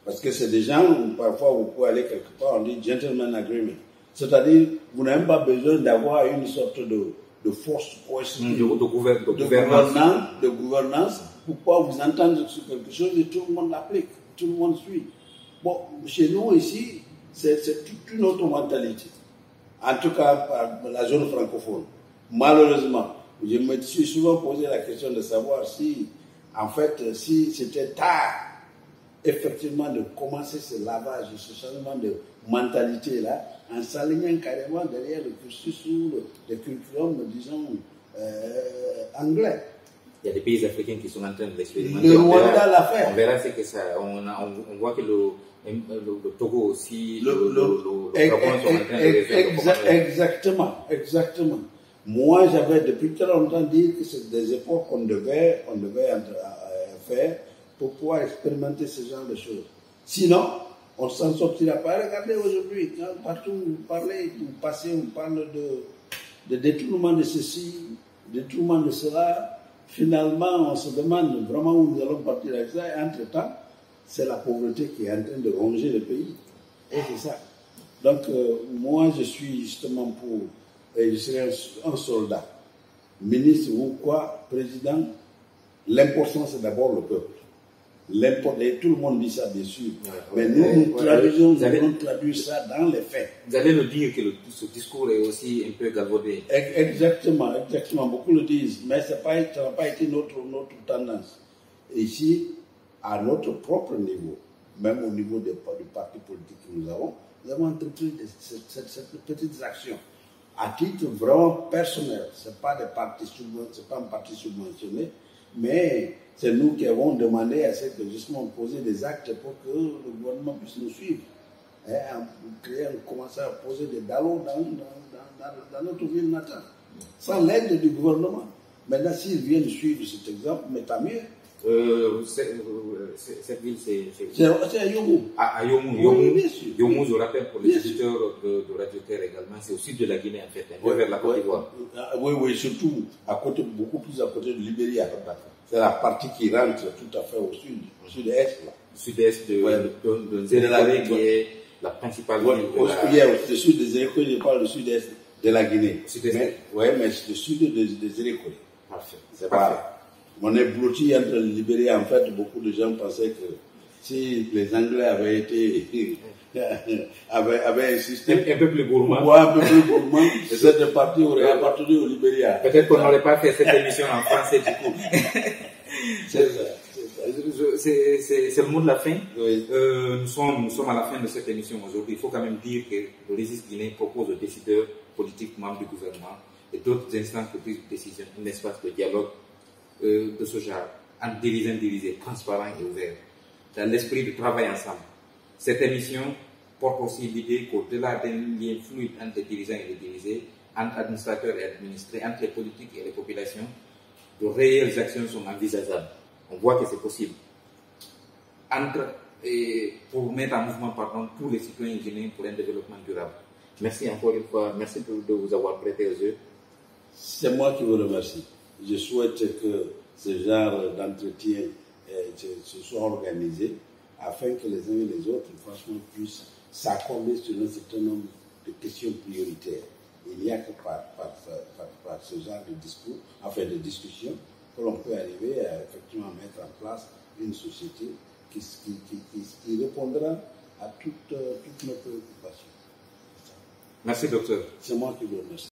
Parce que c'est des gens où parfois vous pouvez aller quelque part, on dit gentleman agreement. C'est-à-dire, vous n'avez pas besoin d'avoir une sorte de force coercitive, de gouvernance, pour pouvoir vous entendre sur quelque chose et tout le monde l'applique, tout le monde suit. Bon, chez nous ici, c'est toute une autre mentalité. En tout cas, dans la zone francophone. Malheureusement, je me suis souvent posé la question de savoir si, en fait, si c'était tard, effectivement, de commencer ce lavage, ce changement de mentalité-là, en s'alignant carrément derrière le cursus ou le curriculum, disons, anglais. Il y a des pays africains qui sont en train de l'expérimenter. Le Rwanda l'a fait. On verra ce que ça. On voit que le Togo aussi, le Gabon sont en train de le faire. Exactement. Moi, j'avais depuis très longtemps dit que c'est des efforts qu'on devait faire pour pouvoir expérimenter ce genre de choses. Sinon, on ne s'en sortira pas. Regardez aujourd'hui, partout où vous parlez, vous passez, on parle de détournement de ceci, détournement de cela. Finalement, on se demande vraiment où nous allons partir avec ça. Et entre-temps, c'est la pauvreté qui est en train de ronger le pays. Et c'est ça. Donc, moi, je suis justement pour... Et je serai un soldat, ministre ou quoi, président. L'important, c'est d'abord le peuple. Et tout le monde dit ça, bien sûr. Mais nous traduisons ça dans les faits. Vous allez nous dire que ce discours est aussi un peu galvaudé. Exactement. Beaucoup le disent. Mais ça n'a pas été notre tendance. Et ici, à notre propre niveau, même au niveau du parti politique que nous avons entrepris cette petite action. À titre vraiment personnel, ce n'est pas un parti subventionné, mais c'est nous qui avons demandé à ce que justement poser des actes pour que le gouvernement puisse nous suivre. Commencer à poser des dallos dans notre ville natale, sans l'aide du gouvernement. Maintenant, s'ils viennent suivre cet exemple, mais tant mieux. Cette ville, c'est à Yomou. À Yomou, bien sûr. Yomou, je rappelle pour les éditeurs de Radio Terre également, c'est au sud de la Guinée en fait, vers la Côte d'Ivoire. Oui, surtout beaucoup plus à côté de Libéria. C'est la partie qui rentre tout à fait au sud-est. Sud-est de Nzérékoré, qui est la principale ville. Le sud de Nzérékoré, je parle du sud-est de la Guinée. Oui, mais c'est le sud de Nzérékoré. Parfait. C'est parfait. On est blotti entre le Libéria. En fait, beaucoup de gens pensaient que si les Anglais avaient insisté. Un peu plus gourmand. Ouais, un peu plus gourmand. Et cette partie aurait appartenu au Libéria. Peut-être qu'on n'aurait pas fait cette émission en français du coup. C'est le mot de la fin. Oui. Nous sommes à la fin de cette émission aujourd'hui. Il faut quand même dire que le Régis guinéen propose aux décideurs politiques, membres du gouvernement et d'autres instances de prise de décision un espace de dialogue de ce genre, en dirigeant, transparent et ouvert, dans l'esprit de travail ensemble. Cette émission porte aussi l'idée qu'au-delà d'un lien fluide entre les dirigeants et les dirigés, entre administrateurs et administrés, entre les politiques et les populations, de réelles actions sont envisageables. On voit que c'est possible. Pour mettre en mouvement, tous les citoyens guinéens pour un développement durable. Merci encore une fois. Merci de vous avoir prêté aux yeux. C'est moi qui vous remercie. Je souhaite que ce genre d'entretien se soit organisé afin que les uns et les autres, franchement, puissent s'accorder sur un certain nombre de questions prioritaires. Il n'y a que par ce genre de discours, de discussion, que l'on peut arriver à effectivement mettre en place une société qui répondra à toutes nos préoccupations. Merci, docteur. C'est moi qui vous remercie.